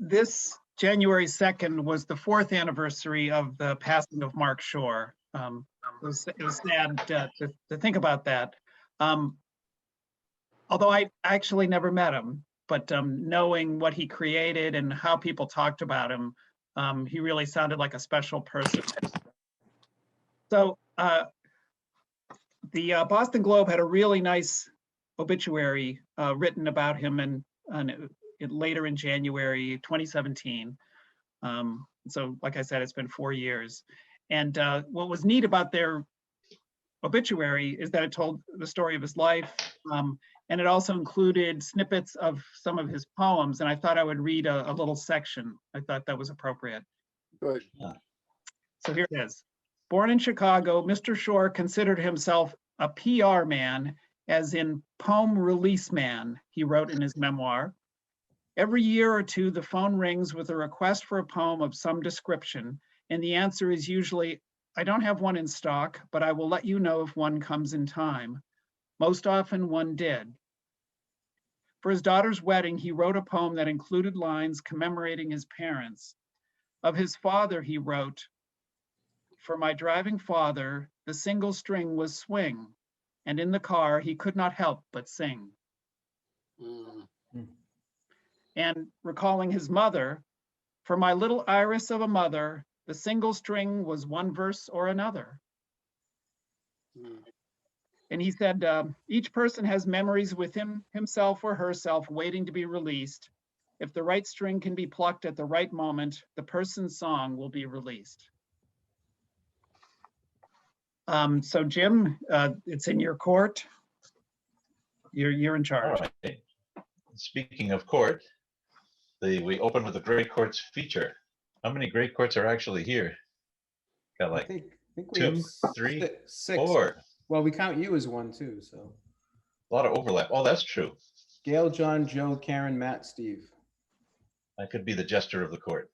This January 2nd was the 4th anniversary of the passing of Mark Shore. It was sad to think about that. Although I actually never met him, but knowing what he created and how people talked about him, he really sounded like a special person. So the Boston Globe had a really nice obituary written about him and later in January 2017. So like I said, it's been 4 years. And what was neat about their obituary is that it told the story of his life, and it also included snippets of some of his poems, and I thought I would read a little section. I thought that was appropriate. Good. Yeah. So here it is. Born in Chicago, Mr. Shore considered himself a PR man, as in poem release man, he wrote in his memoir. Every year or two, the phone rings with a request for a poem of some description, and the answer is usually, I don't have one in stock, but I will let you know if one comes in time. Most often one did. For his daughter's wedding, he wrote a poem that included lines commemorating his parents. Of his father, he wrote, for my driving father, the single string was swing, and in the car he could not help but sing. And recalling his mother, for my little iris of a mother, the single string was one verse or another. And he said, each person has memories within himself or herself waiting to be released. If the right string can be plucked at the right moment, the person's song will be released. So Jim, it's in your court. You're in charge. All right. Speaking of court, we open with the Great Courts feature. How many Great Courts are actually here? Got like I think we 2, have 3, six. 4. Well, we count you as one too, so. A lot of overlap. Oh, that's true. Gail, John, Joe, Karen, Matt, Steve. I could be the jester of the court.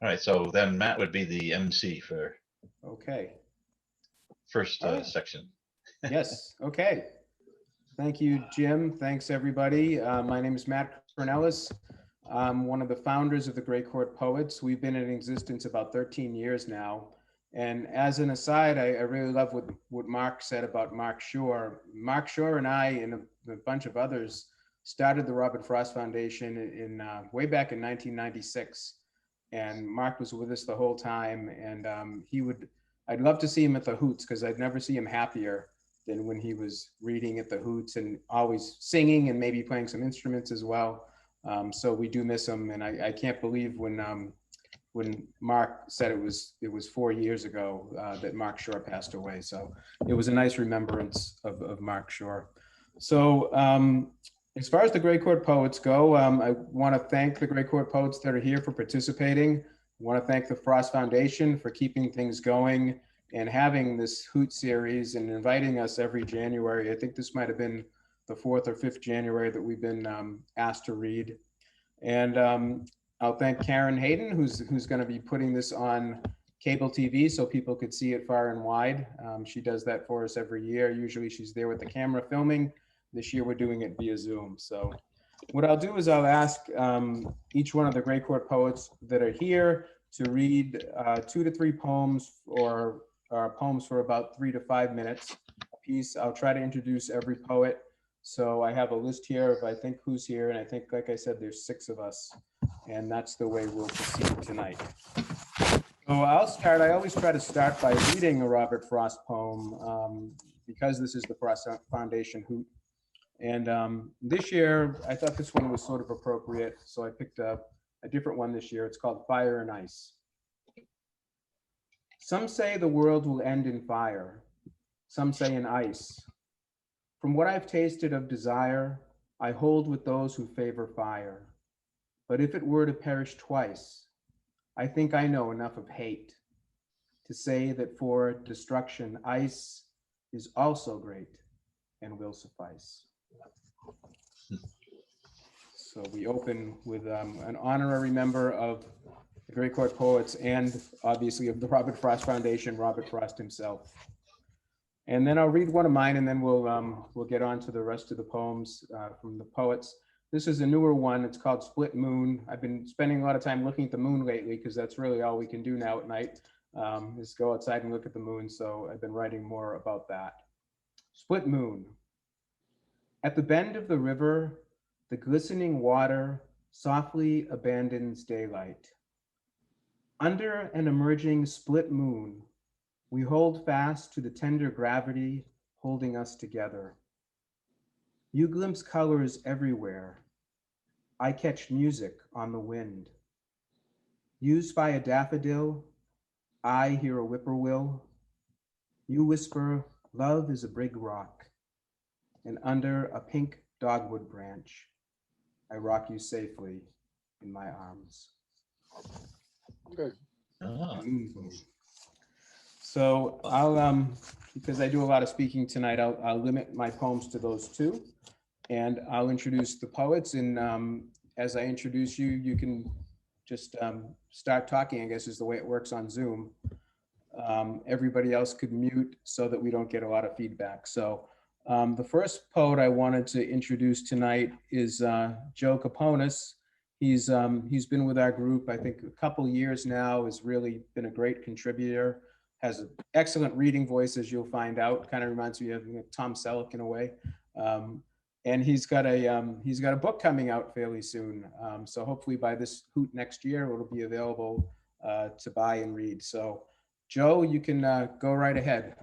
All right, so then Matt would be the MC for Okay. first All right. section. Yes, okay. Thank you, Jim. Thanks, everybody. My name is Matt Kraunelis. I'm one of the founders of the Great Court Poets. We've been in existence about 13 years now. And as an aside, I really love what Mark said about Mark Shore. Mark Shore and I, and a bunch of others, started the Robert Frost Foundation in way back in 1996. And Mark was with us the whole time. And I'd love to see him at the Hoots, because I'd never see him happier than when he was reading at the Hoots and always singing and maybe playing some instruments as well. So we do miss him, and I can't believe when Mark said it was 4 years ago that Mark Shore passed away. So it was a nice remembrance of Mark Shore. So as far as the Great Court Poets go, I want to thank the Great Court Poets that are here for participating. I want to thank the Frost Foundation for keeping things going and having this Hoot series and inviting us every January. I think this might have been the 4th or 5th January that we've been asked to read. And I'll thank Karen Hayden, who's going to be putting this on cable TV so people could see it far and wide. She does that for us every year. Usually she's there with the camera filming. This year we're doing it via Zoom. So what I'll do is I'll ask each one of the Great Court Poets that are here to read 2 to 3 poems or poems for about 3 to 5 minutes a piece. I'll try to introduce every poet. So I have a list here of I think who's here, and I think, like I said, there's 6 of us, and that's the way we'll proceed tonight. So I'll start. I always try to start by reading a Robert Frost poem because this is the Frost Foundation Hoot. And this year, I thought this one was sort of appropriate, so I picked a different one this year. It's called Fire and Ice. Some say the world will end in fire. Some say in ice. From what I've tasted of desire, I hold with those who favor fire. But if it were to perish twice, I think I know enough of hate to say that for destruction, ice is also great and will suffice. So we open with an honorary member of the Great Court Poets and obviously of the Robert Frost Foundation, Robert Frost himself. And then I'll read one of mine, and then we'll get on to the rest of the poems from the poets. This is a newer one. It's called Split Moon. I've been spending a lot of time looking at the moon lately because that's really all we can do now at night, is go outside and look at the moon. So I've been writing more about that. Split Moon. At the bend of the river, the glistening water softly abandons daylight. Under an emerging split moon, we hold fast to the tender gravity holding us together. You glimpse colors everywhere. I catch music on the wind. Used by a daffodil, I hear a whippoorwill. You whisper, love is a big rock. And under a pink dogwood branch, I rock you safely in my arms. Good. Ah, So I'll, because I do a lot of speaking tonight, I'll limit my poems to those two. And I'll introduce the poets. And as I introduce you, you can just start talking, I guess is the way it works on Zoom. Everybody else could mute so that we don't get a lot of feedback. So the first poet I wanted to introduce tonight is Joe Kaponis. He's been with our group, I think, a couple years now, has really been a great contributor, has an excellent reading voice, as you'll find out. Kind of reminds me of Tom Selleck in a way. And he's got a book coming out fairly soon. So hopefully by this Hoot next year, it'll be available to buy and read. So Joe, you can go right ahead.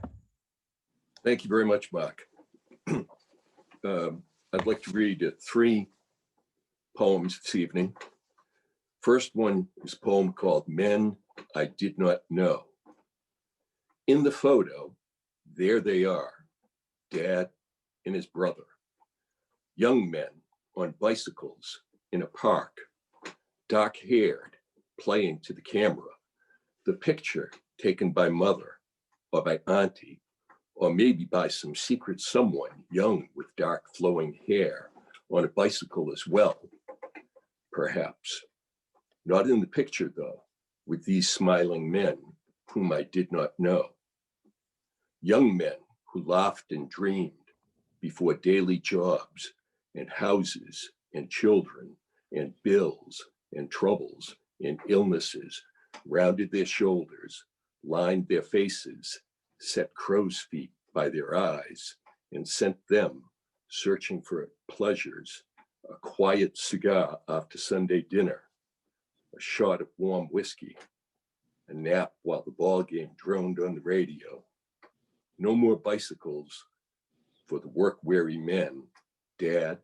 Thank you very much, Mark. I'd like to read 3 poems this evening. First one is a poem called Men I Did Not Know. In the photo, there they are, Dad and his brother. Young men on bicycles in a park, dark-haired, playing to the camera. The picture taken by mother or by auntie, or maybe by some secret someone young with dark flowing hair on a bicycle as well, perhaps. Not in the picture though, with these smiling men whom I did not know. Young men who laughed and dreamed before daily jobs and houses and children and bills and troubles and illnesses rounded their shoulders, lined their faces, set crow's feet by their eyes, and sent them searching for pleasures, a quiet cigar after Sunday dinner, a shot of warm whiskey, a nap while the ball game droned on the radio. No more bicycles for the work-weary men, Dad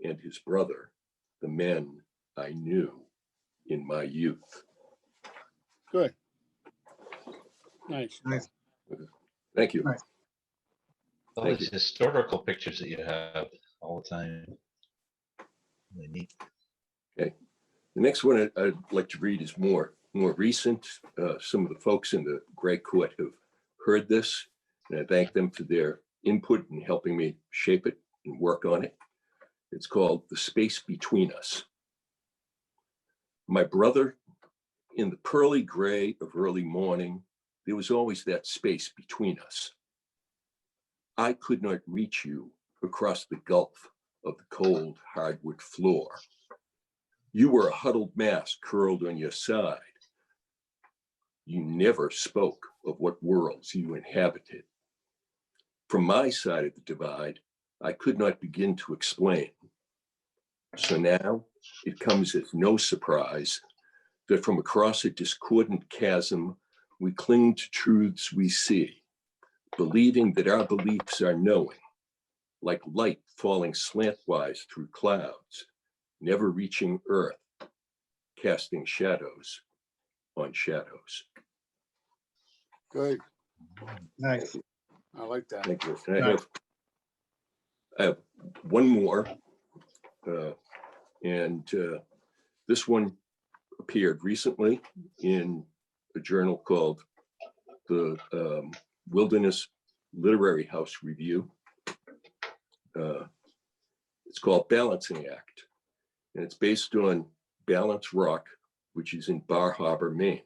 and his brother, the men I knew in my youth. Good. Nice. Nice. Thank you. Nice. all Thank these historical pictures that you have all the time. Really neat. The next one I'd like to read is more recent. Some of the folks in the Gray Court have heard this, and I thank them for their input in helping me shape it and work on it. It's called The Space Between Us. My brother, in the pearly gray of early morning, there was always that space between us. I could not reach you across the gulf of the cold hardwood floor. You were a huddled mass curled on your side. You never spoke of what worlds you inhabited. From my side of the divide, I could not begin to explain. So now it comes as no surprise that from across a discordant chasm, we cling to truths we see, believing that our beliefs are knowing, like light falling slantwise through clouds, never reaching earth, casting shadows on shadows. Good. Nice. I like that. Thank you. And I have one more, and this one appeared recently in a journal called the Wilderness Literary House Review. It's called Balancing Act, and it's based on Balance Rock, which is in Bar Harbor, Maine.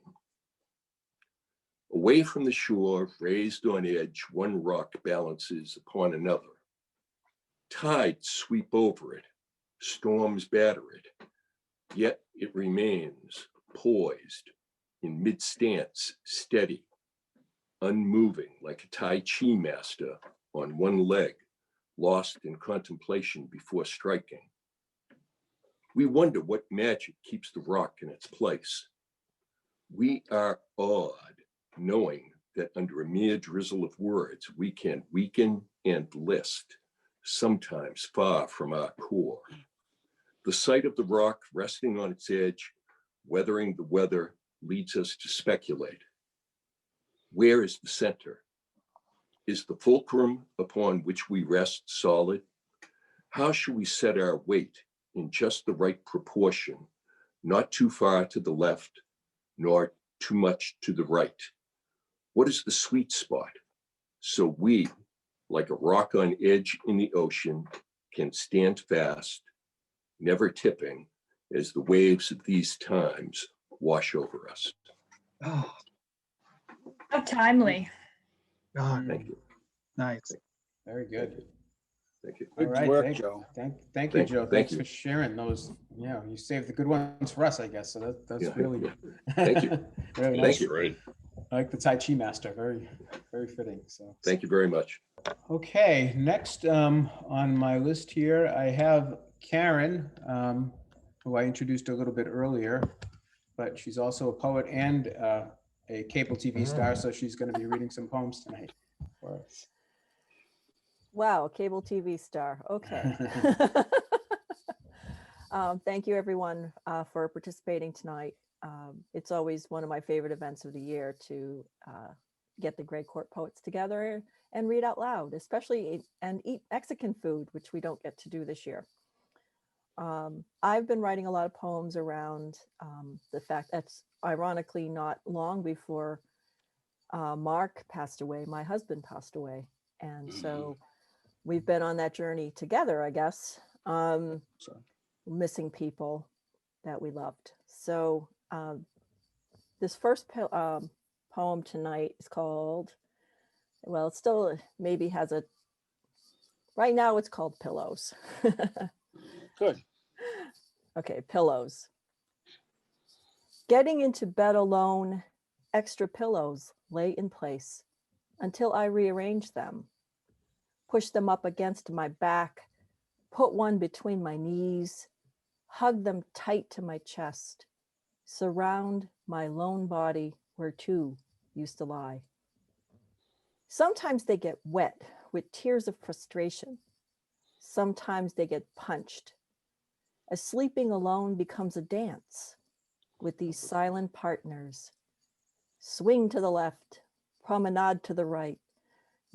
Away from the shore, raised on edge, one rock balances upon another. Tides sweep over it, storms batter it, yet it remains poised in mid-stance, steady, unmoving like a Tai Chi master on one leg, lost in contemplation before striking. We wonder what magic keeps the rock in its place. We are awed, knowing that under a mere drizzle of words, we can weaken and list, sometimes far from our core. The sight of the rock resting on its edge, weathering the weather, leads us to speculate. Where is the center? Is the fulcrum upon which we rest solid? How should we set our weight in just the right proportion, not too far to the left, nor too much to the right? What is the sweet spot? So we, like a rock on edge in the ocean, can stand fast, never tipping as the waves of these times wash over us. Oh, How timely. God, Thank you. nice. Very good. Thank you. All Good right, work, Joe. Thank you, Thank- Joe. thank Thanks you. for sharing those. Yeah, you saved the good ones for us, I guess. So that's Yeah, really yeah. Thank you. very Thank nice. you. Great. I like the Tai Chi master. Very, very fitting. So Thank you very much. okay, next on my list here, I have Karen, who I introduced a little bit earlier, but she's also a poet and a cable TV star, so she's going to be reading some poems tonight for us. Wow, cable TV star. Okay. Thank you, everyone, for participating tonight. It's always one of my favorite events of the year to get the Gray Court poets together and read out loud, especially and eat Mexican food, which we don't get to do this year. I've been writing a lot of poems around the fact that's ironically not long before Mark passed away, my husband passed away. And so we've been on that journey together, I guess, missing people that we loved. So this first poem tonight is called, well, it still maybe has a, right now it's called Pillows. Good. Okay, pillows. Getting into bed alone, extra pillows lay in place until I rearrange them, push them up against my back, put one between my knees, hug them tight to my chest, surround my lone body where two used to lie. Sometimes they get wet with tears of frustration. Sometimes they get punched. As sleeping alone becomes a dance with these silent partners. Swing to the left, promenade to the right,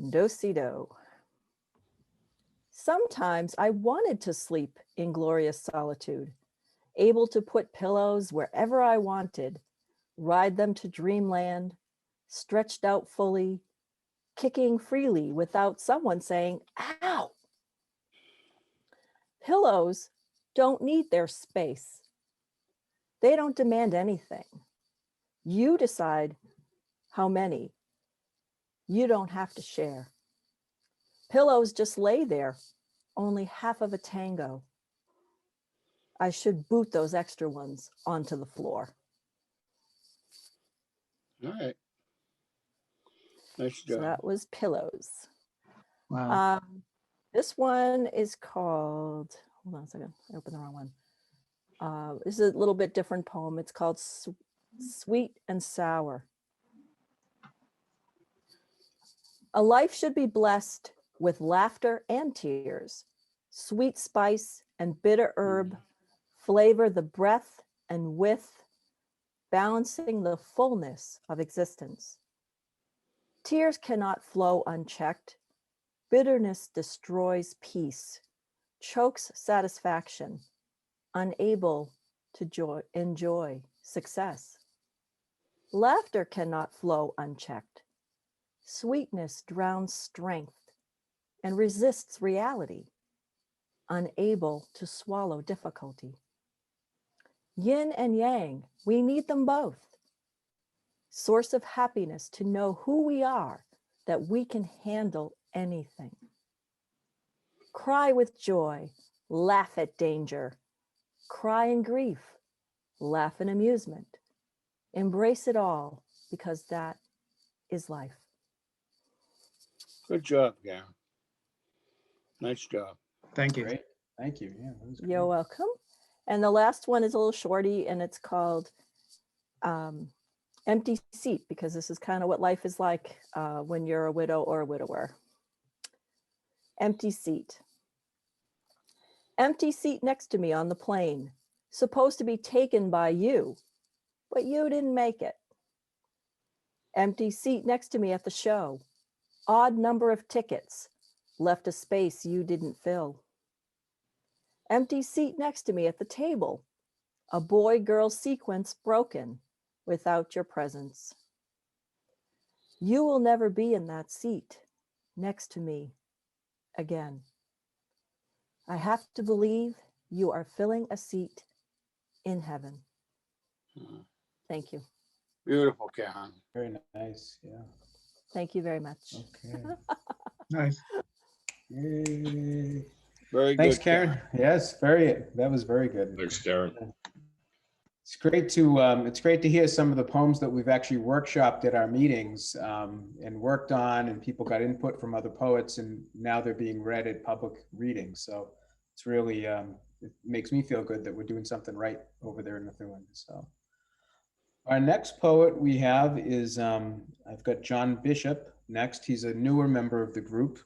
do-si-do. Sometimes I wanted to sleep in glorious solitude, able to put pillows wherever I wanted, ride them to dreamland, stretched out fully, kicking freely without someone saying, ow. Pillows don't need their space. They don't demand anything. You decide how many. You don't have to share. Pillows just lay there, only half of a tango. I should boot those extra ones onto the floor. All right. Nice So job. that was Pillows. Wow. This one is called, hold on a second, I opened the wrong one. This is a little bit different poem. It's called Sweet and Sour. A life should be blessed with laughter and tears. Sweet spice and bitter herb flavor the breath and width, balancing the fullness of existence. Tears cannot flow unchecked. Bitterness destroys peace, chokes satisfaction, unable to enjoy success. Laughter cannot flow unchecked. Sweetness drowns strength and resists reality, unable to swallow difficulty. Yin and yang, we need them both. source of happiness to know who we are, that we can handle anything. Cry with joy, laugh at danger, cry in grief, laugh in amusement. Embrace it all, because that is life. Good job, Karen. Nice job. Thank you. Great. Thank you. Yeah, that was You're great. welcome. And the last one is a little shorty, and it's called Empty Seat, because this is kind of what life is like when you're a widow or a widower. Empty seat. Empty seat next to me on the plane, supposed to be taken by you, but you didn't make it. Empty seat next to me at the show, odd number of tickets, left a space you didn't fill. Empty seat next to me at the table, a boy-girl sequence broken without your presence. You will never be in that seat next to me again. I have to believe you are filling a seat in heaven. Mhm. Thank you. Beautiful, Karen. Very nice. Yeah. Thank you very much. Okay. Nice. Yay. Very Thanks, good, Karen. Yes, that was very good. Thanks, Karen. It's great to hear some of the poems that we've actually workshopped at our meetings and worked on, and people got input from other poets, and now they're being read at public readings. So it's really, it makes me feel good that we're doing something right over there in Methuen. So our next poet we have is, I've got John Bishop next. He's a newer member of the group,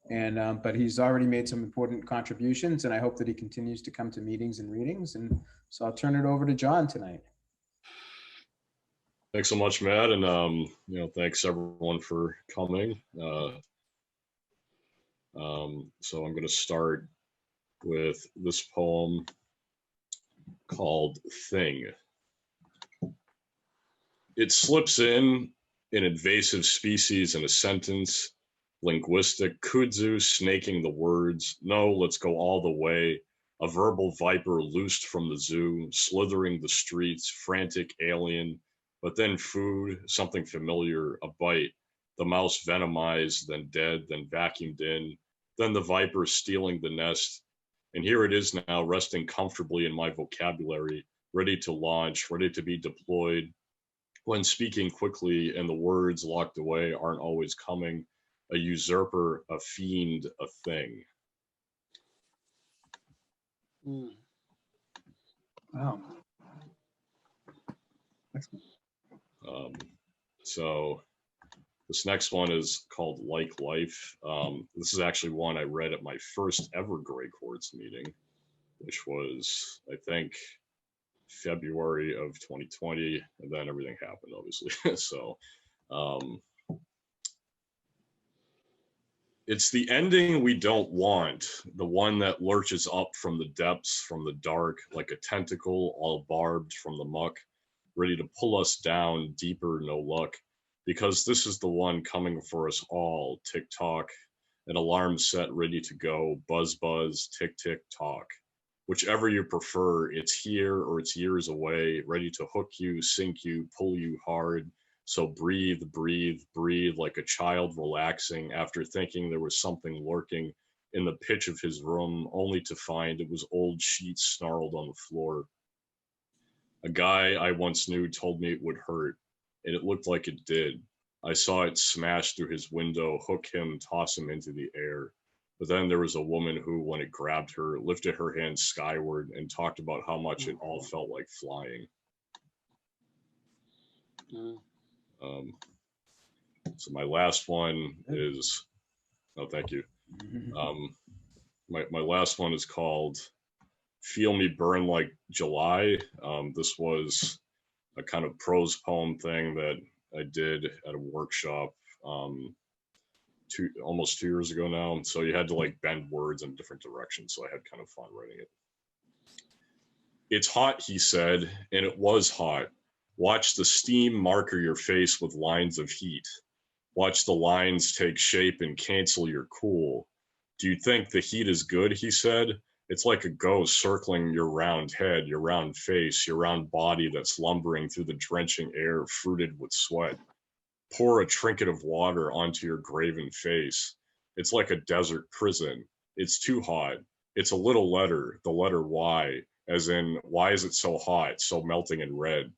and but he's already made some important contributions, and I hope that he continues to come to meetings and readings. And so I'll turn it over to John tonight. Thanks so much, Matt, and thanks everyone for coming. So I'm going to start with this poem called "Thing." It slips in an invasive species in a sentence, linguistic kudzu snaking the words. No, let's go all the way. A verbal viper loosed from the zoo, slithering the streets, frantic alien, but then food, something familiar, a bite, the mouse venomized, then dead, then vacuumed in, then the viper stealing the nest. And here it is now, resting comfortably in my vocabulary, ready to launch, ready to be deployed. When speaking quickly and the words locked away aren't always coming, a usurper, a fiend, a thing. Mm. Wow. Excellent. So this next one is called Like Life. This is actually one I read at my first ever Gray Quartz meeting, which was, I think, February of 2020, and then everything happened, obviously. So it's the ending we don't want, the one that lurches up from the depths, from the dark, like a tentacle all barbed from the muck, ready to pull us down deeper, no luck, because this is the one coming for us all. Tick tock, an alarm set ready to go, buzz buzz, tick tick tock. Whichever you prefer, it's here or it's years away, ready to hook you, sink you, pull you hard. So breathe, breathe, breathe like a child relaxing after thinking there was something lurking in the pitch of his room, only to find it was old sheets snarled on the floor. A guy I once knew told me it would hurt, and it looked like it did. I saw it smash through his window, hook him, toss him into the air. But then there was a woman who, when it grabbed her, lifted her hands skyward and talked about how much it all felt like flying. Mm. So my last one is, oh, thank you. My last one is called Feel Me Burn Like July. This was a kind of prose poem thing that I did at a workshop almost 2 years ago now. So you had to like bend words in different directions. So I had kind of fun writing it. It's hot, he said, and it was hot. Watch the steam marker your face with lines of heat. Watch the lines take shape and cancel your cool. Do you think the heat is good, he said? It's like a ghost circling your round head, your round face, your round body that's lumbering through the drenching air, fruited with sweat. Pour a trinket of water onto your graven face. It's like a desert prison. It's too hot. It's a little letter, the letter Y, as in, why is it so hot, so melting and red?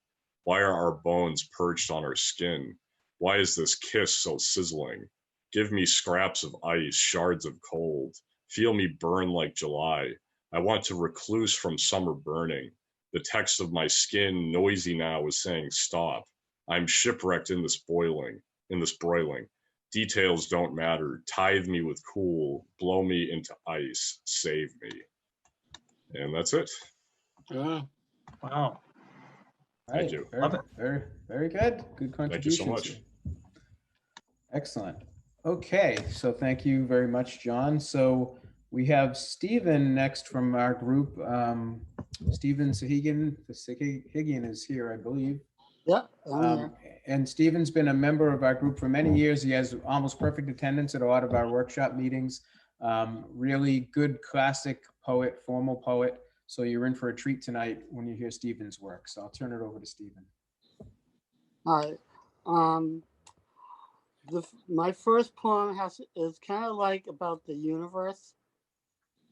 Why are our bones perched on our skin? Why is this kiss so sizzling? Give me scraps of ice, shards of cold. Feel me burn like July. I want to recluse from summer burning. The text of my skin, noisy now, is saying stop. I'm shipwrecked in this broiling. Details don't matter. Tithe me with cool. Blow me into ice. Save me. And that's it. Yeah. Wow. Thank you. Very, Love it. very, very good. Good Thank you so contributions. much. here. Excellent. Okay, so thank you very much, John. So we have Stephen next from our group. Stephen Sahigian is here, I believe. Yeah. I'm here. And Stephen's been a member of our group for many years. He has almost perfect attendance at a lot of our workshop meetings. Really good classic poet, formal poet. So you're in for a treat tonight when you hear Stephen's work. So I'll turn it over to Stephen. All right. My first poem is kind of like about the universe.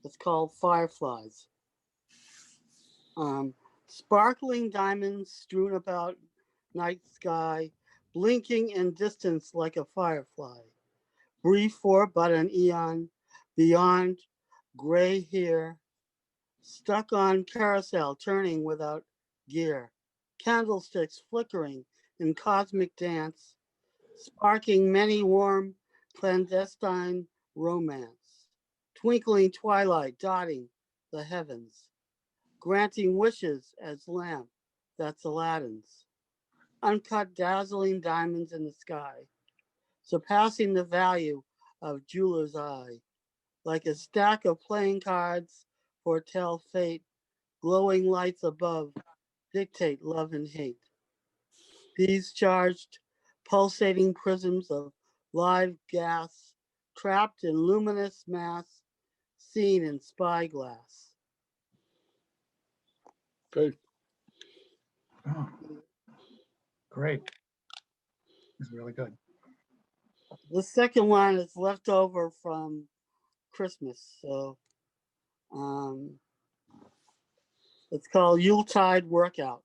It's called Fireflies. Sparkling diamonds strewn about night sky, blinking in distance like a firefly. Brief for but an eon, beyond gray here, stuck on carousel turning without gear. Candlesticks flickering in cosmic dance, sparking many warm clandestine romance. Twinkling twilight dotting the heavens, granting wishes as lamp that's Aladdin's. Uncut dazzling diamonds in the sky, surpassing the value of jeweler's eye. Like a stack of playing cards foretell fate, glowing lights above dictate love and hate. These charged, pulsating prisms of live gas, trapped in luminous mass, seen in spyglass. Good. Oh, great. It's really good. The second one is left over from Christmas, so it's called Yuletide Workout.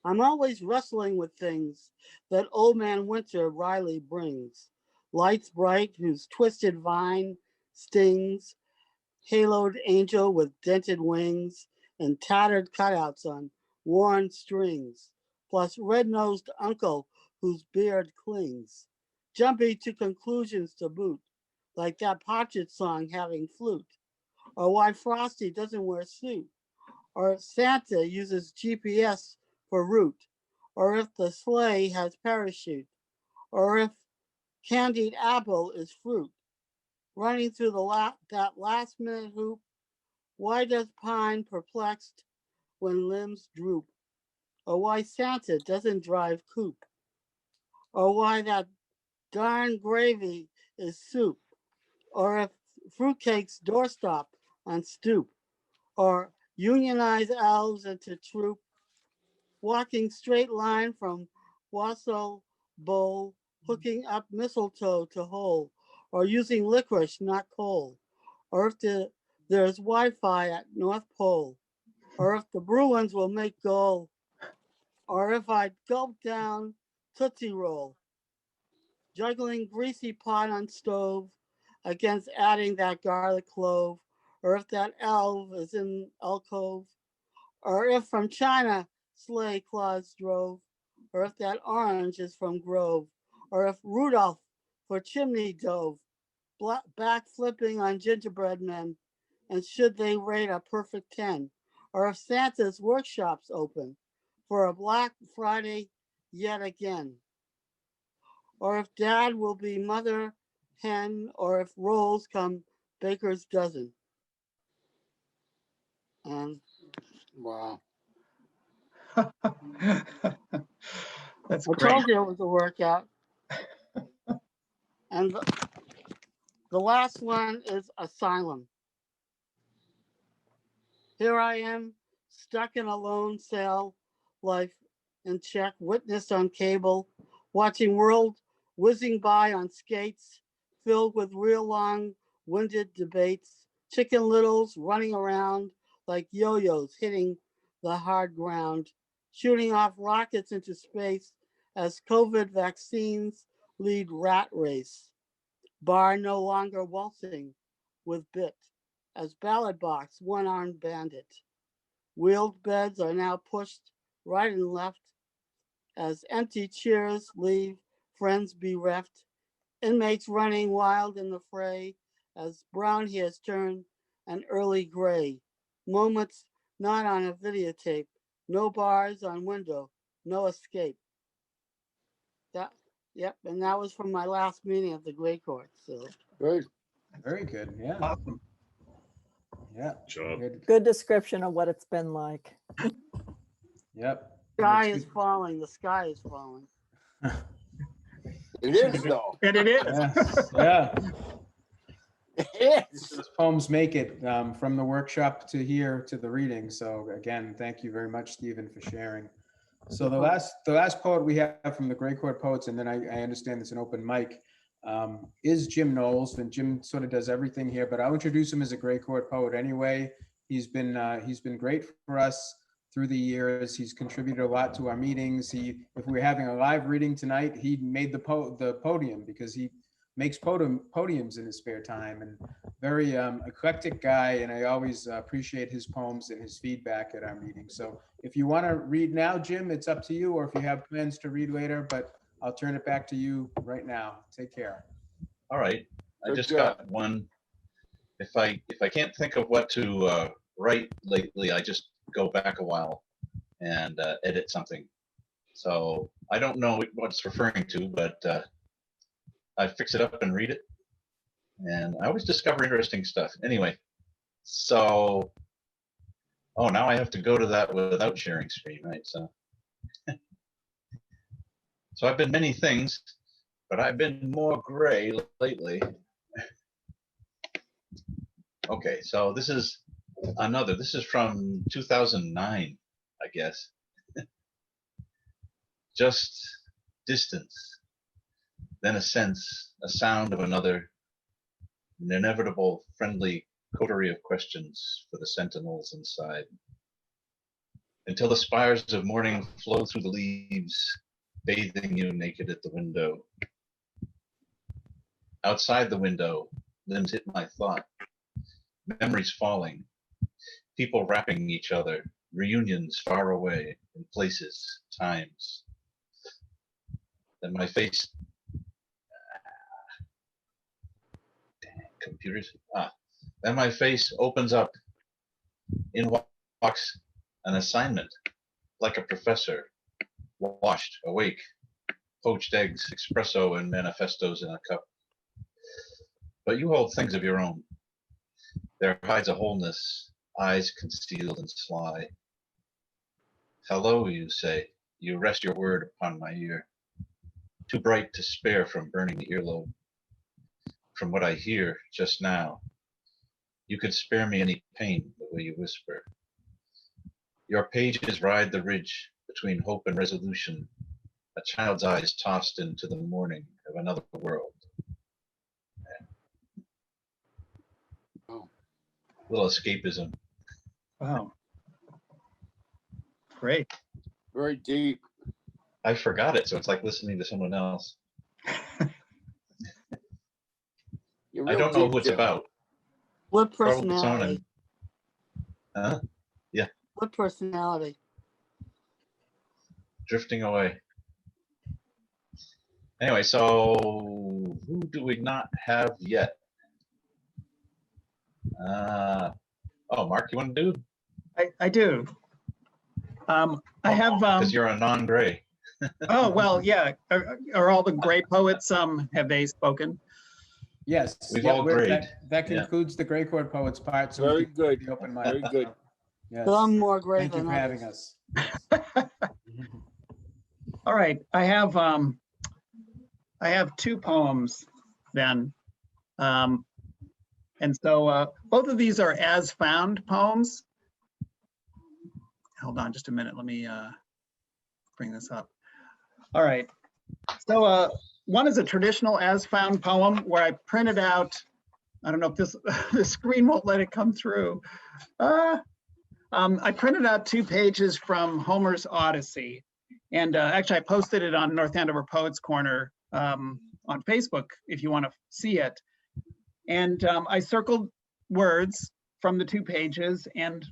I'm always wrestling with things that old man winter Riley brings. Lights bright whose twisted vine stings, haloed angel with dented wings, and tattered cutouts on worn strings, plus red-nosed uncle whose beard clings. Jumpy to conclusions to boot, like that Partridge song having flute, or why Frosty doesn't wear suit, or if Santa uses GPS for route, or if the sleigh has parachute, or if candied apple is fruit. Running through that last minute hoop, why does pine perplexed when limbs droop? Or why Santa doesn't drive coupe? Or why that darn gravy is soup? Or if fruitcake's doorstop on stoop? Or unionize elves into troop, walking straight line from wassail bowl, hooking up mistletoe to hole, or using licorice, not coal, or if there's Wi-Fi at North Pole, or if the Bruins will make goal, or if I gulp down Tootsie Roll, juggling greasy pot on stove against adding that garlic clove, or if that elf is in alcove, or if from China sleigh Claus drove, or if that orange is from Grove, or if Rudolph for chimney dove, back flipping on gingerbread men, and should they rate a perfect 10, or if Santa's workshops open for a Black Friday yet again, or if Dad will be mother hen, or if rolls come baker's dozen. And Wow. That's I great. told you it was a workout. And the last one is Asylum. Here I am, stuck in a lone cell, life in check, witnessed on cable, watching world whizzing by on skates, filled with real long-winded debates, chicken littles running around like yo-yos hitting the hard ground, shooting off rockets into space as COVID vaccines lead rat race. Bar no longer waltzing with bit, as ballot box one-armed bandit. Wheeled beds are now pushed right and left as empty chairs leave friends bereft. Inmates running wild in the fray as brown hairs turn an early gray. Moments not on a videotape, no bars on window, no escape. Yep, and that was from my last meeting of the Great Court. So Good. Very good. Yeah. Awesome. Yeah. Job. Good description of what it's been like. Yep. sky is falling. The sky is falling. It is though. And it is. Yes. Yeah. It is. Those poems make it from the workshop to here to the reading. So again, thank you very much, Stephen, for sharing. So the last poet we have from the Great Court Poets, and then I understand it's an open mic, is Jim Knowles, and Jim sort of does everything here. But I'll introduce him as a Great Court poet anyway. He's been great for us through the years. He's contributed a lot to our meetings. If we were having a live reading tonight, he made the podium because he makes podiums in his spare time, and very eclectic guy. And I always appreciate his poems and his feedback at our meetings. So if you want to read now, Jim, it's up to you, or if you have plans to read later, but I'll turn it back to you right now. Take care. All right. I Good just job. got one. If I can't think of what to write lately, I just go back a while and edit something. So I don't know what it's referring to, but I fix it up and read it. And I always discover interesting stuff. Anyway, so, oh, now I have to go to that without sharing screen, right? So, so I've been many things, but I've been more gray lately. Okay, so this is from 2009, I guess. Just distance, then a sense, a sound of another, an inevitable friendly coterie of questions for the sentinels inside. Until the spires of morning flow through the leaves, bathing you naked at the window. Outside the window, limbs hit my thought, memories falling, people wrapping each other, reunions far away in places, times. Then my face, computers, then my face opens up. In walks an assignment, like a professor, washed, awake, poached eggs, espresso, and manifestos in a cup. But you hold things of your own. There hides a wholeness, eyes concealed and sly. Hello, you say. You rest your word upon my ear. Too bright to spare from burning the earlobe. From what I hear just now, you could spare me any pain the way you whisper. Your pages ride the ridge between hope and resolution, a child's eyes tossed into the morning of another world. Oh. Little escapism. Wow. Great. Very deep. I forgot it, so it's like listening to someone else. You're I real don't know deep, who it's Jim. about. What Probably personality? someone. What personality? Drifting away. Anyway, so who do we not have yet? Oh, Mark, you want to do? I do. I have, Because you're a non-gray. oh, well, yeah. Are all the gray poets, have they spoken? Yes. We've yeah, all we're- grayed. That Yeah. concludes the Great Court Poets part. So we Very can good. the open mic. Very good. Yes. So I'm more gray Thank you than for having others. us. All right, I have two poems then. And so both of these are as found poems. hold on just a minute. Let me bring this up. All right. So one is a traditional as found poem where I printed out, I don't know if this the screen won't let it come through. I printed out 2 pages from Homer's Odyssey. And actually I posted it on North Andover Poets Corner on Facebook if you want to see it. And I circled words from the 2 pages and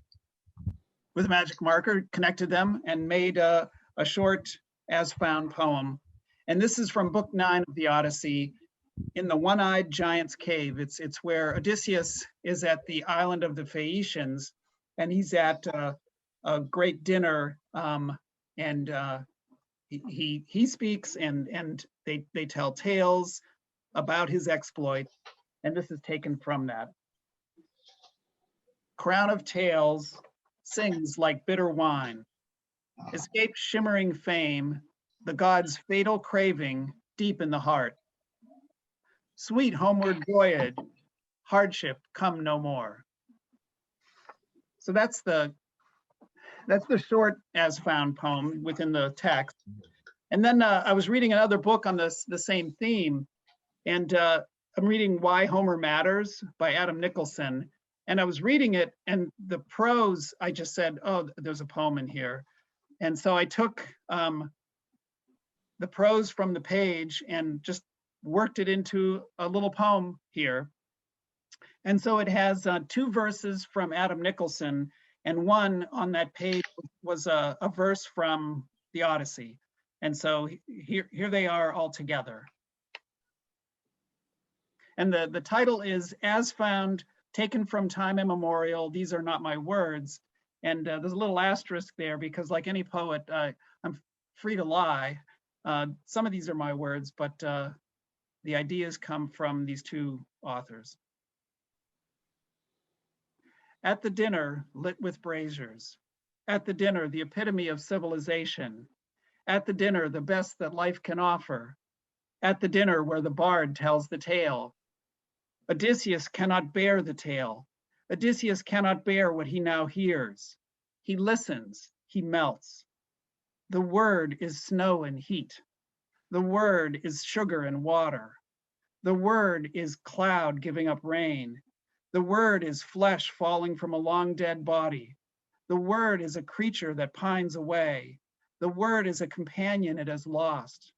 with a magic marker connected them and made a short as found poem. And this is from book 9 of the Odyssey, in the one-eyed giant's cave. It's where Odysseus is at the island of the Phaeacians, and he's at a great dinner, and he speaks, and they tell tales about his exploit, and this is taken from that. Crown of tales sings like bitter wine, escaped shimmering fame, the god's fatal craving deep in the heart. Sweet homeward voyage, hardship come no more. So that's the short as found poem within the text. And then I was reading another book on the same theme, and I'm reading Why Homer Matters by Adam Nicholson. And I was reading it, and the prose, I just said, oh, there's a poem in here. And so I took the prose from the page and just worked it into a little poem here. And so it has 2 verses from Adam Nicholson, and one on that page was a verse from the Odyssey. And so here they are all together. And the title is As Found, Taken from Time Immemorial, These Are Not My Words. And there's a little asterisk there because, like any poet, I'm free to lie. Some of these are my words, but the ideas come from these 2 authors. At the dinner lit with braziers, at the dinner the epitome of civilization, at the dinner the best that life can offer, at the dinner where the bard tells the tale. Odysseus cannot bear the tale. Odysseus cannot bear what he now hears. He listens, he melts. The word is snow and heat. The word is sugar and water. The word is cloud giving up rain. The word is flesh falling from a long dead body. The word is a creature that pines away. The word is a companion it has lost.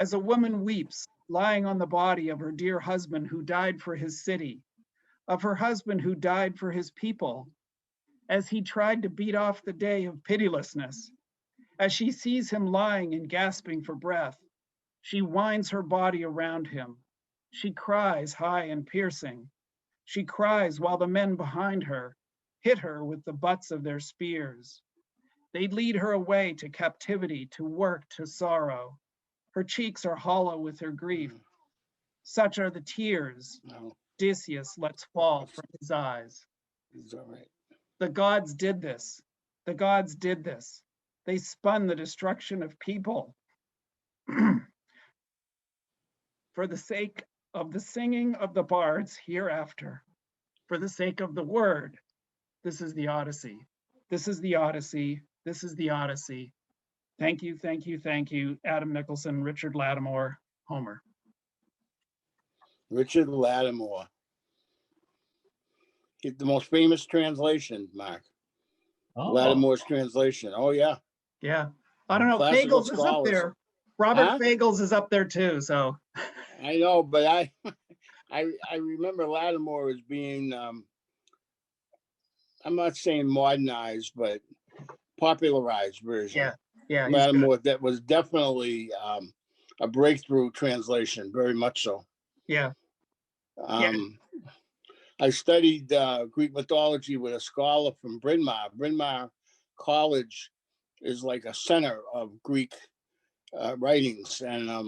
As a woman weeps, lying on the body of her dear husband who died for his city, of her husband who died for his people, as he tried to beat off the day of pitilessness, as she sees him lying and gasping for breath, she winds her body around him. She cries high and piercing. She cries while the men behind her hit her with the butts of their spears. They lead her away to captivity, to work, to sorrow. Her cheeks are hollow with her grief. Such are the tears Odysseus lets fall from his eyes. He's all right. The gods did this. The gods did this. They spun the destruction of people. For the sake of the singing of the bards hereafter, for the sake of the word, this is the Odyssey. This is the Odyssey. This is the Odyssey. Thank you, thank you, thank you, Adam Nicholson, Richard Lattimore, Homer. Richard Lattimore. The most famous translation, Mark. Oh, Lattimore's translation. Oh, yeah. Yeah. I don't know, Classical Fagles is up scholars. there. Robert Huh? Fagles is up there too, so. I know, but I remember Lattimore as being, I'm not saying modernized, but popularized version. Yeah, yeah. he's good. Lattimore, that was definitely a breakthrough translation, very much so. Yeah, I studied Greek mythology with a scholar from Bryn Mawr. Bryn Mawr College is like a center of Greek writings, and I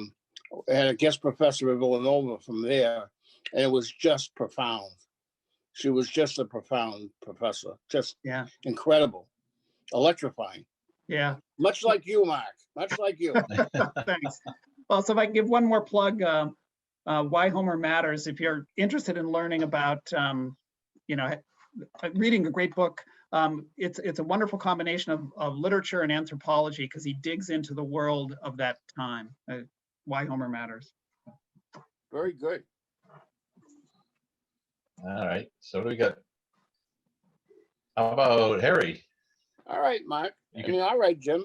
had a guest professor at Villanova from there, and it was just profound. She was just a profound professor, just incredible, electrifying. Yeah. Much like you, Mark. Much like you. Thanks. Well, so if I can give one more plug, Why Homer Matters. If you're interested in learning about, reading a great book It's a wonderful combination of literature and anthropology because he digs into the world of that time, why Homer matters. Very good. All right. So what do we got? How about Harry? All right, Mark. You can- All right, Jim.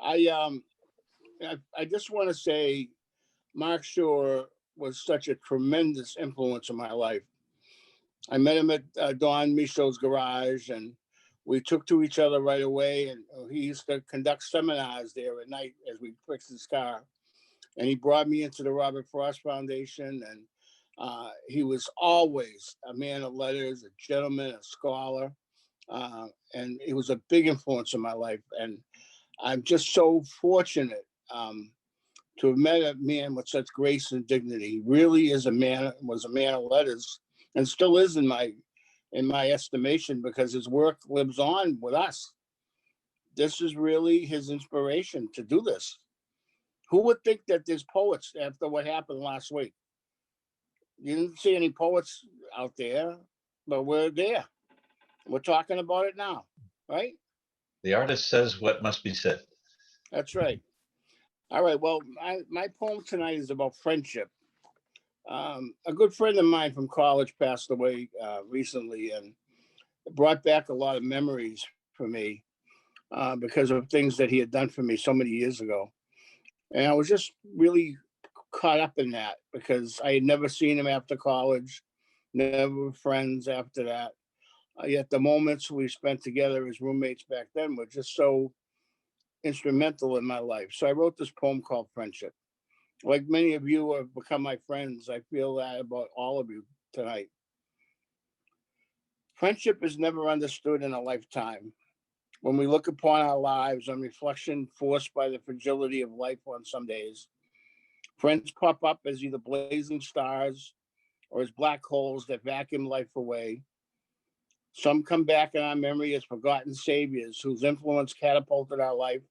I just want to say Mark Shore was such a tremendous influence in my life. I met him at Don Michaud's garage, and we took to each other right away. And he used to conduct seminars there at night as we fixed his car. And he brought me into the Robert Frost Foundation, and he was always a man of letters, a gentleman, a scholar, and he was a big influence in my life. And I'm just so fortunate to have met a man with such grace and dignity. He really is was a man of letters, and still is in my estimation, because his work lives on with us. This is really his inspiration to do this. Who would think that there's poets after what happened last week? You didn't see any poets out there, but we're there. We're talking about it now, right? The artist says what must be said. That's right. All right. Well, my poem tonight is about friendship. A good friend of mine from college passed away recently, and it brought back a lot of memories for me because of things that he had done for me so many years ago. And I was just really caught up in that because I had never seen him after college, never friends after that. Yet the moments we spent together as roommates back then were just so instrumental in my life. So I wrote this poem called Friendship. Like many of you have become my friends, I feel that about all of you tonight. Friendship is never understood in a lifetime. When we look upon our lives on reflection forced by the fragility of life on some days, friends pop up as either blazing stars or as black holes that vacuum life away. Some come back in our memory as forgotten saviors whose influence catapulted our life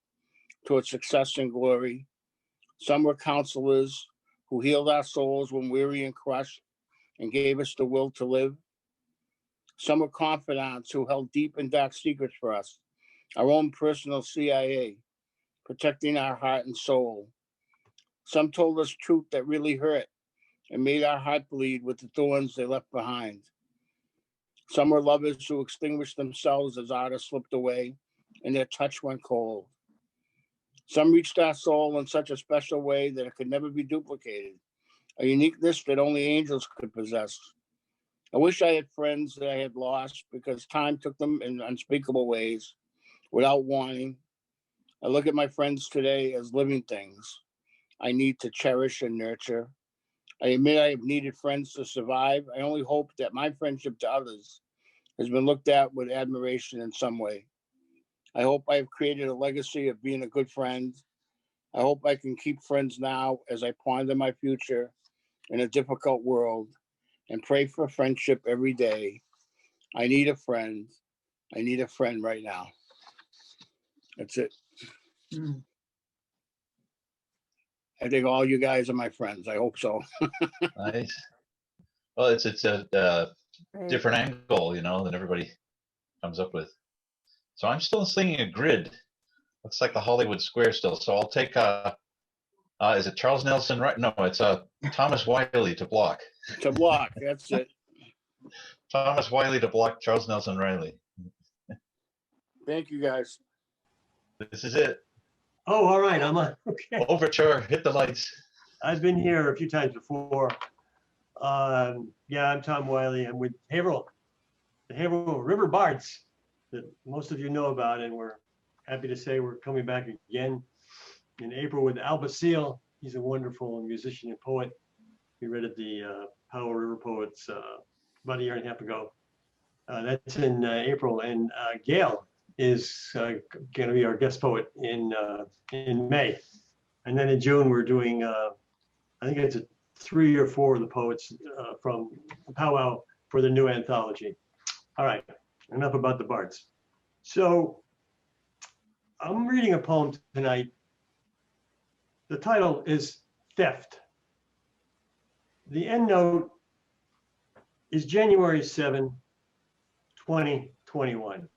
towards success and glory. Some were counselors who healed our souls when weary and crushed and gave us the will to live. Some were confidants who held deep and dark secrets for us, our own personal CIA, protecting our heart and soul. Some told us truth that really hurt and made our heart bleed with the thorns they left behind. Some were lovers who extinguished themselves as artists slipped away and their touch went cold. Some reached our soul in such a special way that it could never be duplicated, a uniqueness that only angels could possess. I wish I had friends that I had lost because time took them in unspeakable ways without warning. I look at my friends today as living things I need to cherish and nurture. I admit I have needed friends to survive. I only hope that my friendship to others has been looked at with admiration in some way. I hope I have created a legacy of being a good friend. I hope I can keep friends now as I ponder my future in a difficult world and pray for friendship every day. I need a friend. I need a friend right now. That's it. Mm. I think all you guys are my friends. I hope so. Nice. Well, it's a Great. different angle, you know, than everybody comes up with. So I'm still singing a grid. Looks like the Hollywood Square still. So I'll take is it Charles Nelson? Right? No, it's Thomas Wiley to block. To block. That's it. Thomas Wiley to block Charles Nelson Riley. Thank you, guys. This is it. Oh, all right. I'm on. Okay. Overture. Hit the lights. I've been here a few times before. Yeah, I'm Tom Wiley. I'm with Haverhill, the Haverhill River Bards that most of you know about, and we're happy to say we're coming back again in April with Al Basile. He's a wonderful musician and poet. We read at the Powell River Poets about a year and a half ago. That's in April, and Gail is going to be our guest poet in May. And then in June, we're doing, I think it's 3 or 4 of the poets from Powwow for the new anthology. All right, enough about the bards. So I'm reading a poem tonight. The title is Theft. The end note is January 7, 2021.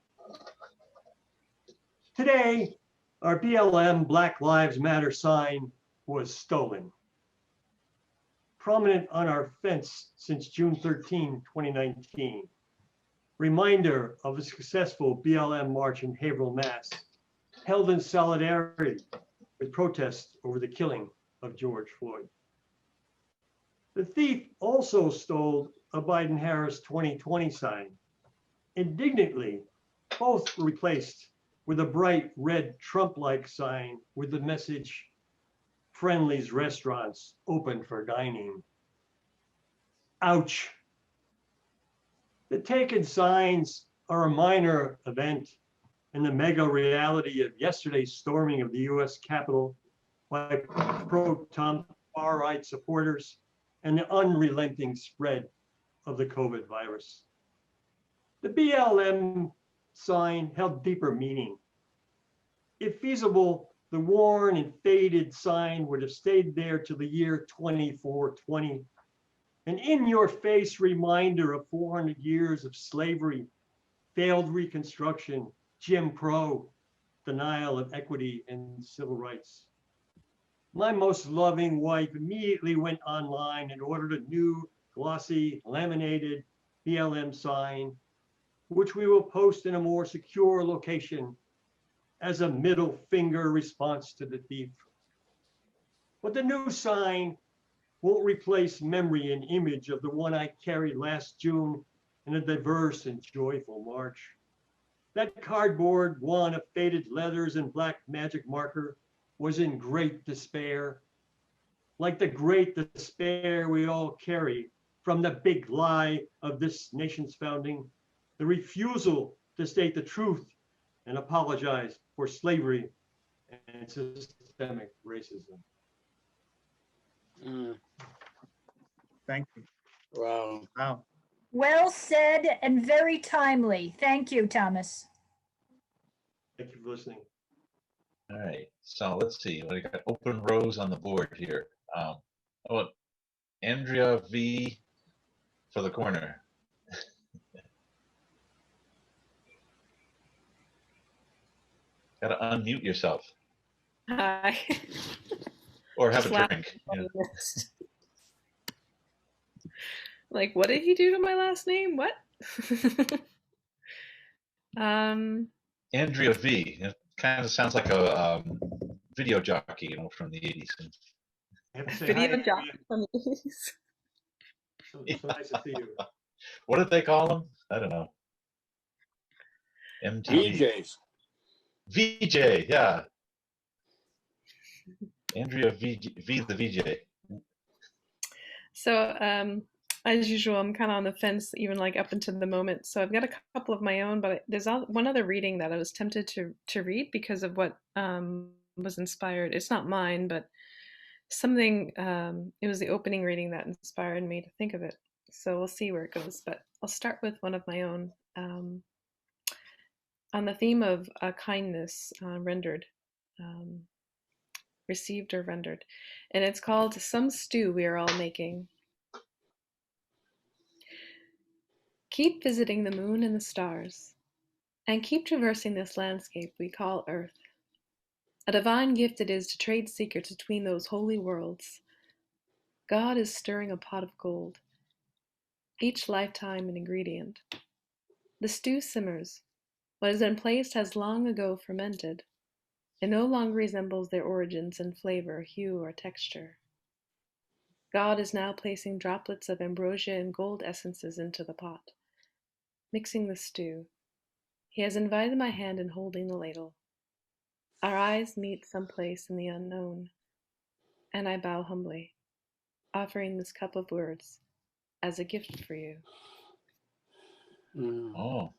Today, our BLM Black Lives Matter sign was stolen. Prominent on our fence since June 13, 2019. Reminder of a successful BLM march in Haverhill, Mass, held in solidarity with protests over the killing of George Floyd. The thief also stole a Biden-Harris 2020 sign. Indignantly, both were replaced with a bright red Trump-like sign with the message, Friendly's restaurants open for dining. Ouch. The taken signs are a minor event in the mega reality of yesterday's storming of the US Capitol by pro-Trump far-right supporters and the unrelenting spread of the COVID virus. The BLM sign held deeper meaning. If feasible, the worn and faded sign would have stayed there till the year 2420. An in-your-face reminder of 400 years of slavery, failed Reconstruction, Jim Crow, denial of equity and civil rights. My most loving wife immediately went online and ordered a new glossy laminated BLM sign, which we will post in a more secure location as a middle finger response to the thief. But the new sign won't replace memory and image of the one I carried last June in a diverse and joyful march. That cardboard one of faded leathers and black magic marker was in great despair, like the great despair we all carry from the big lie of this nation's founding, the refusal to state the truth and apologize for slavery and systemic racism. Thank you. Wow. Wow. Well said and very timely. Thank you, Thomas. Thank you for listening. All right, so let's see. We got open rows on the board here. Oh, Andrea V for the corner. Got to unmute yourself Hi. or have Just a laughing drink. on Yeah. the list. Like, what did he do to my last name? What? Andrea V. It kind of sounds like a video jockey, from the 80s. I have to say Video hi, jockey Andrea. from the 80s. So nice to see you. What did they call him? I don't know. MTV. VJs. VJ, yeah. Andrea V the VJ. So, as usual, I'm kind of on the fence, even like up until the moment. So I've got a couple of my own, but there's one other reading that I was tempted to read because of what was inspired. It's not mine, but something, it was the opening reading that inspired me to think of it. So we'll see where it goes, but I'll start with one of my own. On the theme of kindness rendered, received or rendered. And it's called Some Stew We Are All Making. Keep visiting the moon and the stars, and keep traversing this landscape we call Earth. A divine gift it is to trade secrets between those holy worlds. God is stirring a pot of gold, each lifetime an ingredient. The stew simmers. What has been placed has long ago fermented. It no longer resembles their origins in flavor, hue, or texture. God is now placing droplets of ambrosia and gold essences into the pot, mixing the stew. He has invited my hand in holding the ladle. Our eyes meet someplace in the unknown, and I bow humbly, offering this cup of words as a gift for you. Oh,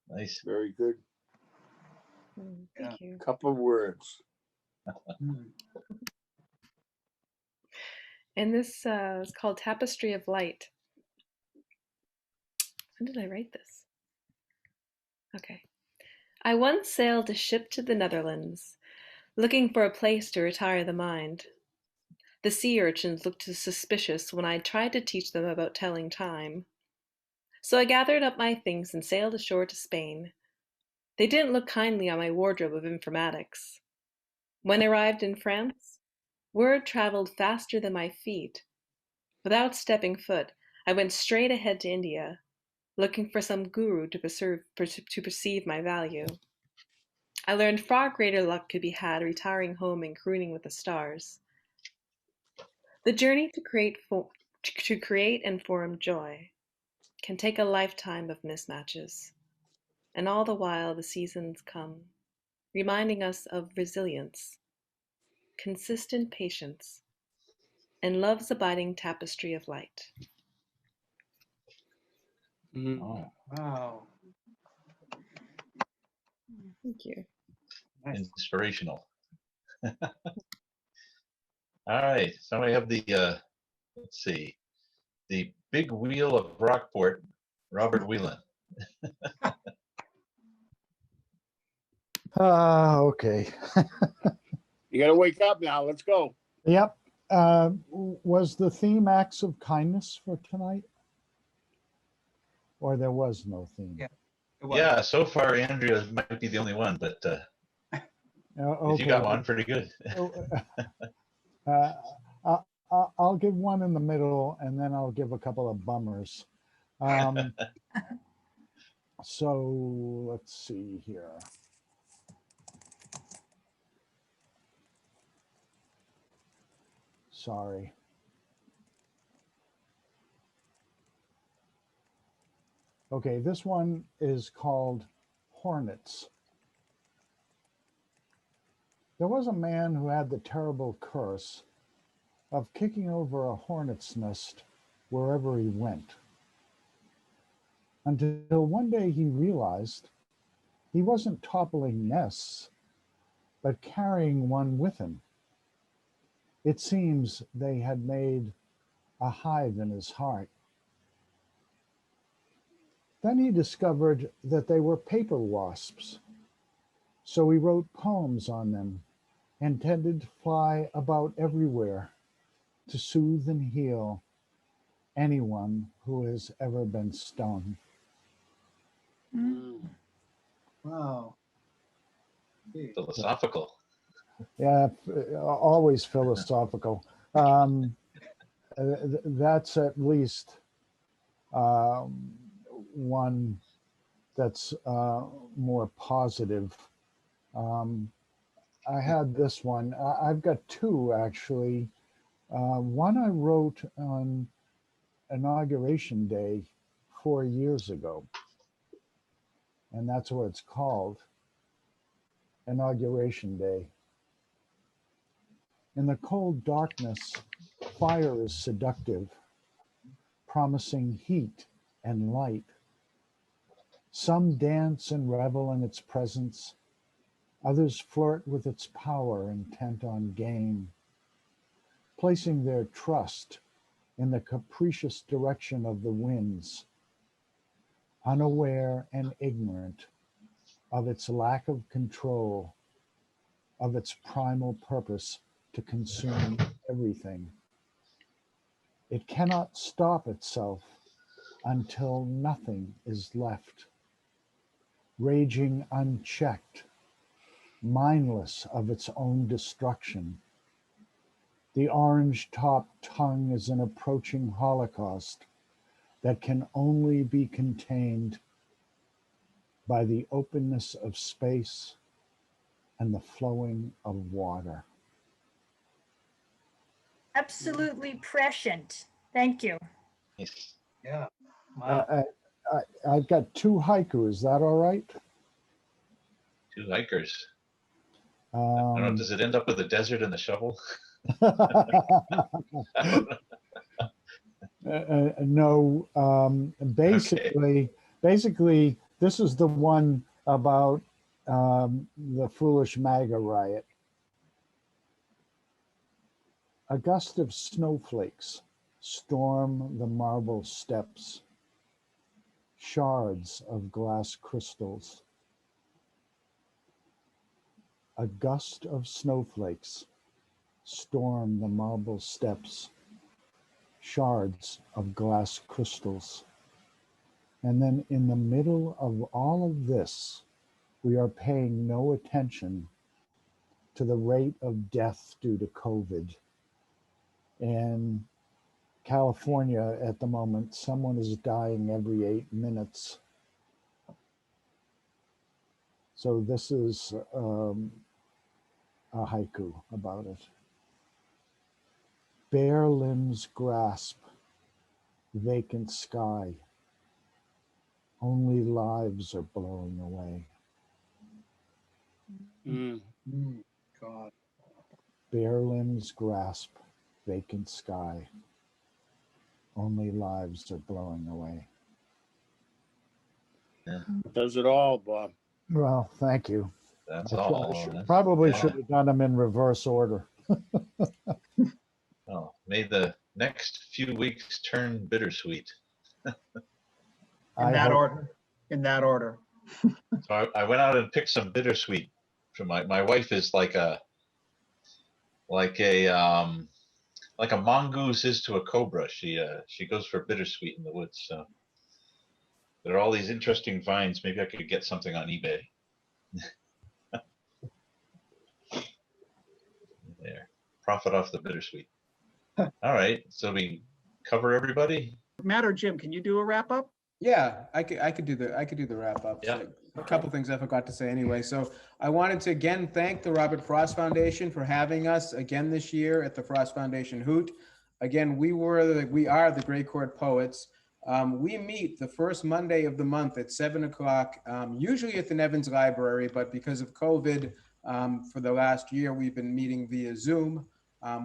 nice. Very good. Thank you. Couple of words. And this is called Tapestry of Light. When did I write this? Okay. I once sailed a ship to the Netherlands, looking for a place to retire the mind. The sea urchins looked suspicious when I tried to teach them about telling time. So I gathered up my things and sailed ashore to Spain. They didn't look kindly on my wardrobe of informatics. When I arrived in France, word traveled faster than my feet. Without stepping foot, I went straight ahead to India, looking for some guru to perceive my value. I learned far greater luck could be had retiring home and crooning with the stars. The journey to create and form joy can take a lifetime of mismatches, and all the while the seasons come, reminding us of resilience, consistent patience, and love's abiding tapestry of light. Oh, Wow. Thank you. Nice. inspirational. All right, so we have the, let's see, the Big Wheel of Rockport, Robert Whelan. Okay. You gotta wake up now. Let's go. Yep. Was the theme acts of kindness for tonight? Or there was no theme? Yeah. It was. Yeah, so far Andrea might be the only one, but if you got one, pretty good. I'll give one in the middle, and then I'll give a couple of bummers. So let's see here. Sorry. Okay, this one is called Hornets. There was a man who had the terrible curse of kicking over a hornet's nest wherever he went, until one day he realized he wasn't toppling nests, but carrying one with him. It seems they had made a hive in his heart. Then he discovered that they were paper wasps, so he wrote poems on them, intended to fly about everywhere to soothe and heal anyone who has ever been stung. Wow. Philosophical. Yeah, always philosophical. That's at least one that's more positive. I had this one. I've got two actually. One I wrote on Inauguration Day 4 years ago, and that's what it's called, Inauguration Day. In the cold darkness, fire is seductive, promising heat and light. Some dance and revel in its presence. Others flirt with its power, intent on gain, placing their trust in the capricious direction of the winds, unaware and ignorant of its lack of control, of its primal purpose to consume everything. It cannot stop itself until nothing is left, raging unchecked, mindless of its own destruction. The orange-topped tongue is an approaching holocaust that can only be contained by the openness of space and the flowing of water. Absolutely prescient. Thank you. Yeah. Wow. I've got two haikus. Is that all right? Two hikers. I don't know, does it end up with the desert and the shovel? No, basically, this is the one about the foolish MAGA riot. A gust of snowflakes storm the marble steps, shards of glass crystals. A gust of snowflakes storm the marble steps, shards of glass crystals. And then in the middle of all of this, we are paying no attention to the rate of death due to COVID. In California at the moment, someone is dying every 8 minutes. So this is a haiku about it. Bare limbs grasp vacant sky. Only lives are blowing away. God. Bare limbs grasp vacant sky. Only lives are blowing away. Yeah, Does it all, Bob. Well, thank you. that's I all. probably Yeah. should have done them in reverse order. Oh, may the next few weeks turn bittersweet. In I that hope- order. In that order. So I went out and picked some bittersweet for my wife is like a mongoose is to a cobra. She goes for bittersweet in the woods. So there are all these interesting vines. Maybe I could get something on eBay. There, profit off the bittersweet. All right, so we cover everybody. Matt or Jim, can you do a wrap up? Yeah, I could do the wrap up. Yeah. So a couple things I forgot to say anyway. So I wanted to again thank the Robert Frost Foundation for having us again this year at the Frost Foundation Hoot. Again, we are the Gray Court Poets. We meet the first Monday of the month at 7 o'clock, usually at the Nevins Library, but because of COVID, for the last year, we've been meeting via Zoom.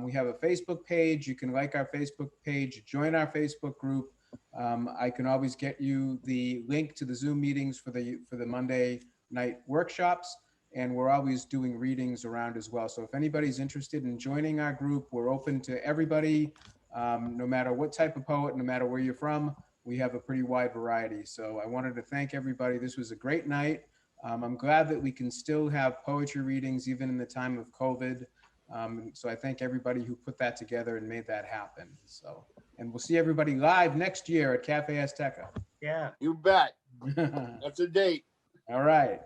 We have a Facebook page. You can like our Facebook page, join our Facebook group. I can always get you the link to the Zoom meetings for the Monday night workshops, and we're always doing readings around as well. So if anybody's interested in joining our group, we're open to everybody, no matter what type of poet, no matter where you're from. We have a pretty wide variety. So I wanted to thank everybody. This was a great night. I'm glad that we can still have poetry readings even in the time of COVID. So I thank everybody who put that together and made that happen. So, and we'll see everybody live next year at Cafe Azteca. Yeah. You bet. That's a date. All right.